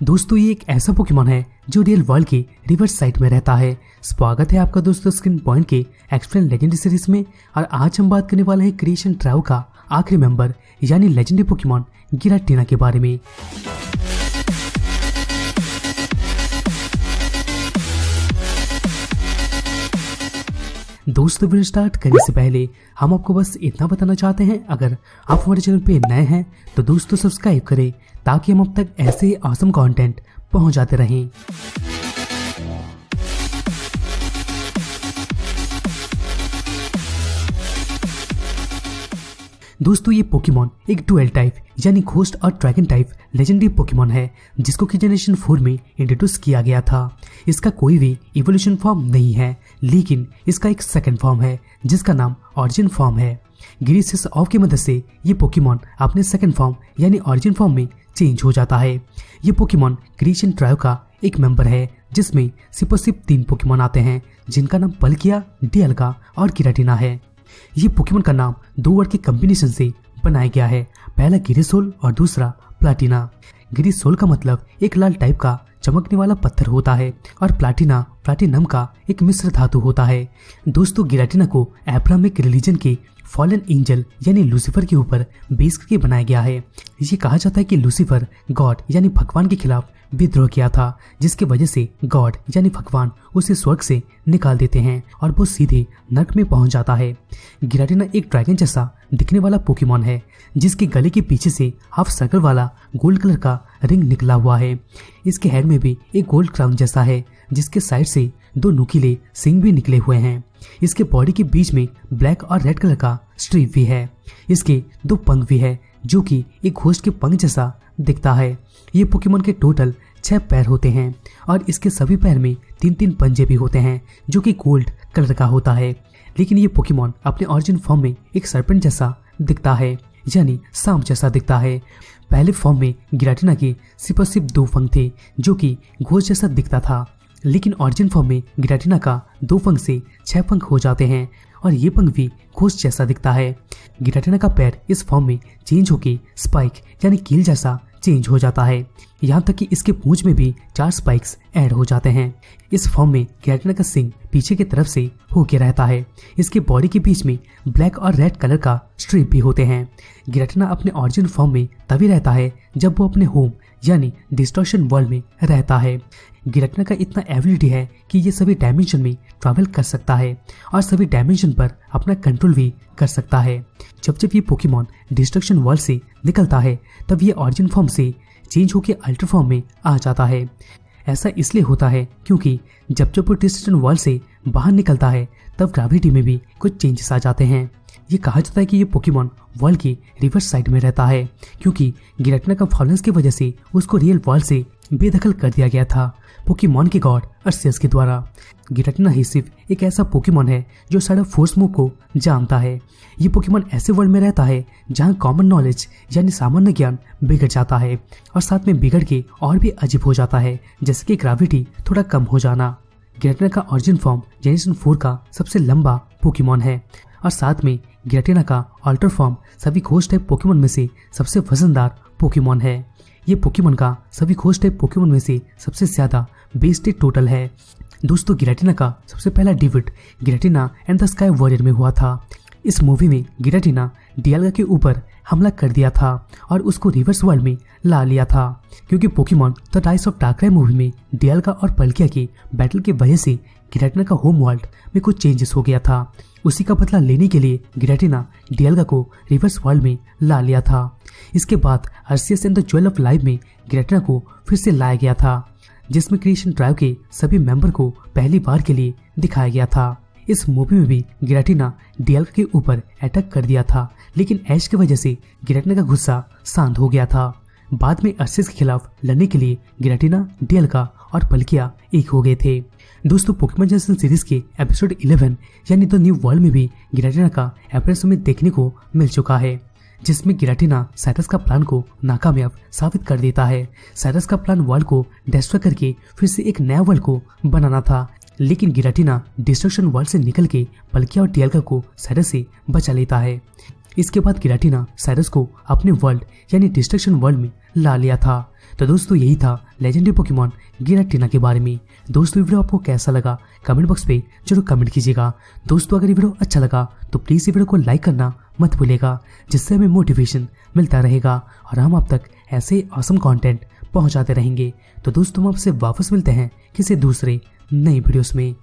दोस्तों ये एक ऐसा पोकेमॉन है जो रियल वर्ल्ड के रिवर्स साइड में रहता है। स्वागत है आपका दोस्तों स्क्रीन पॉइंट के एक्सप्लेन लेजेंडरी सीरीज में। और आज हम बात करने वाले हैं क्रिएशन ट्रायो का आखिरी मेंबर यानी लेजेंडरी पोकेमॉन गिराटीना के बारे में। दोस्तों वीडियो स्टार्ट करने से पहले हम आपको बस इतना बताना चाहते हैं, अगर आप हमारे चैनल पे नए हैं तो दोस्तों सब्सक्राइब करें ताकि हम अब तक ऐसे ही ऑसम कंटेंट पहुंचाते रहें। दोस्तों ये पोकेमॉन एक डुअल टाइप यानी घोस्ट और ड्रैगन टाइप लेजेंडरी पोकेमॉन है जिसको कि जनरेशन 4 में इंट्रोड्यूस किया गया था। इसका कोई भी इवोल्यूशन फॉर्म नहीं है, लेकिन इसका एक सेकंड फॉर्म है जिसका नाम ऑरिजिन फॉर्म है। गिरिसिस ऑफ की मदद से ये पोकेमॉन अपने सेकंड फॉर्म यानी ऑरिजिन फॉर्म में चेंज हो जाता है। ये पोकेमॉन क्रिएशन ट्रायो का एक मेंबर है जिसमें सिर्फ 3 पोकेमॉन आते हैं जिनका नाम पल्किया, डियालगा और गिराटीना है। ये पोकेमॉन का नाम 2 वर्ड के कॉम्बिनेशन से बनाया गया है, पहला गिरिसोल और दूसरा प्लाटिना। गिरिसोल का मतलब एक लाल टाइप का चमकने वाला पत्थर होता है और प्लाटिना प्लाटिनम का एक मिश्र धातु होता है। दोस्तों गिराटीना को अब्राहमिक रिलीजन के फॉलन एंजल यानी लूसीफर के ऊपर बेस करके बनाया गया है। ये कहा जाता है कि लूसीफर गॉड यानी भगवान के खिलाफ विद्रोह किया था, जिसकी वजह से गॉड यानी भगवान उसे स्वर्ग से निकाल देते हैं और वो सीधे नर्क में पहुंच जाता है। गिराटीना एक ड्रैगन जैसा दिखने वाला पोकेमॉन है जिसके गले के पीछे से हाफ सर्कल वाला गोल्ड कलर का रिंग निकला हुआ है। इसके हेड में भी एक गोल्ड क्राउन जैसा है जिसके साइड से 2 नुकीले सिंग भी निकले हुए हैं। इसके बॉडी के बीच में ब्लैक और रेड कलर का स्ट्रिप भी है। इसके 2 पंख भी है जो कि एक घोस्ट के पंख जैसा दिखता है। ये पोकेमॉन के टोटल 6 पैर होते हैं और इसके सभी पैर में 3-3 पंजे भी होते हैं जो कि गोल्ड कलर का होता है। लेकिन ये पोकेमॉन अपने ओरिजिन फॉर्म में एक सर्पेंट जैसा दिखता है यानी सांप जैसा दिखता है। पहले फॉर्म में गिराटीना के सिर्फ 2 पंख थे जो कि घोस्ट जैसा दिखता था, लेकिन ओरिजिन फॉर्म में गिराटीना का 2 पंख से 6 पंख हो जाते हैं और ये पंख भी घोस्ट जैसा दिखता है। गिराटीना का पैर इस फॉर्म में चेंज होके स्पाइक यानी कील जैसा चेंज हो जाता है, यहाँ तक कि इसके पूंछ में भी 4 स्पाइक्स ऐड हो जाते हैं। इस फॉर्म में गिराटीना का सिंग पीछे की तरफ से होके रहता है। इसके बॉडी के बीच में ब्लैक और रेड कलर का स्ट्रिप भी होते हैं। गिराटीना अपने ओरिजिन फॉर्म में तभी रहता है जब वो अपने होम यानी डिस्टॉर्शन वर्ल्ड में रहता है। गिराटीना का इतना एबिलिटी है कि ये सभी डायमेंशन में ट्रैवल कर सकता है और सभी डायमेंशन पर अपना कंट्रोल भी कर सकता है। जब ये पोकेमॉन डिस्ट्रक्शन वर्ल्ड से निकलता है तब ये ओरिजिन फॉर्म से चेंज होकर अल्ट्रा फॉर्म में आ जाता है। ऐसा इसलिए होता है क्योंकि जब वो डिस्ट्रक्शन वर्ल्ड से बाहर निकलता है तब ग्रेविटी में भी कुछ चेंजेस आ जाते हैं। ये कहा जाता है कि ये पोकेमॉन वर्ल्ड के रिवर्स साइड में रहता है क्योंकि गिराटीना का फॉलनेस की वजह से उसको रियल वर्ल्ड से बेदखल कर दिया गया था पोकेमॉन के गॉड अर्सियस के द्वारा। गिराटीना ही सिर्फ एक ऐसा पोकेमॉन है जो सारा फोर्स मूव को जानता है। ये पोकेमॉन ऐसे वर्ल्ड में रहता है जहाँ कॉमन नॉलेज यानी सामान्य ज्ञान बिगड़ जाता है और साथ में बिगड़ के और भी अजीब हो जाता है, जैसे कि ग्रेविटी थोड़ा कम हो जाना। गिराटीना का ओरिजिन फॉर्म जनरेशन 4 का सबसे लंबा पोकेमॉन है और साथ में गिराटीना का अल्टर फॉर्म सभी घोस्ट टाइप पोकेमॉन में से सबसे वजनदार पोकेमॉन है। ये पोकेमॉन का सभी घोस्ट टाइप पोकेमॉन में से सबसे ज्यादा बेस्टेड टोटल है। दोस्तों गिराटीना का सबसे पहला debut Giratina and the Sky Warrior में हुआ था। इस मूवी में गिराटीना डियालगा के ऊपर हमला कर दिया था और उसको रिवर्स वर्ल्ड में ला लिया था क्योंकि Pokemon the rise of डार्कराय movie में डियालगा और पल्किया की बैटल की वजह से गिराटीना का होम वर्ल्ड में कुछ चेंजेस हो गया था। उसी का बदला लेने के लिए गिराटीना डियालगा को रिवर्स वर्ल्ड में ला लिया था। इसके बाद Arceus and the Jewel of Life में गिराटीना को फिर से लाया गया था, जिसमें क्रिएशन ट्रायो के सभी मेंबर को पहली बार के लिए दिखाया गया था। इस मूवी में भी गिराटीना डियालगा के ऊपर अटैक कर दिया था, लेकिन ऐश की वजह से गिराटीना का गुस्सा शांत हो गया था। बाद में अर्सियस के खिलाफ लड़ने के लिए गिराटीना, डियालगा और पल्किया एक हो गए थे। दोस्तों पोकेमॉन जनरेशन सीरीज के एपिसोड 11 यानी द न्यू वर्ल्ड में भी गिराटीना का अपीयरेंस हमें देखने को मिल चुका है, जिसमें गिराटीना साइरस का प्लान को नाकामयाब साबित कर देता है। साइरस का प्लान वर्ल्ड को डिस्ट्रॉय करके फिर से एक नया वर्ल्ड को बनाना था, लेकिन गिराटीना डिस्ट्रक्शन वर्ल्ड से निकल के पल्किया और डियालगा को साइरस से बचा लेता है। इसके बाद गिराटीना साइरस को अपने वर्ल्ड यानी डिस्ट्रक्शन वर्ल्ड में ला लिया था। तो दोस्तों यही था लेजेंडरी पोकेमॉन गिराटीना के बारे में। दोस्तों वीडियो आपको कैसा लगा कमेंट बॉक्स पे जरूर कमेंट कीजिएगा। दोस्तों अगर ये वीडियो अच्छा लगा तो प्लीज़ ये वीडियो को लाइक करना मत भूलिएगा, जिससे हमें मोटिवेशन मिलता रहेगा और हम आप तक ऐसे ऑसम कंटेंट पहुंचाते रहेंगे। तो दोस्तों हम आपसे वापस मिलते हैं किसी दूसरे नई वीडियोस में।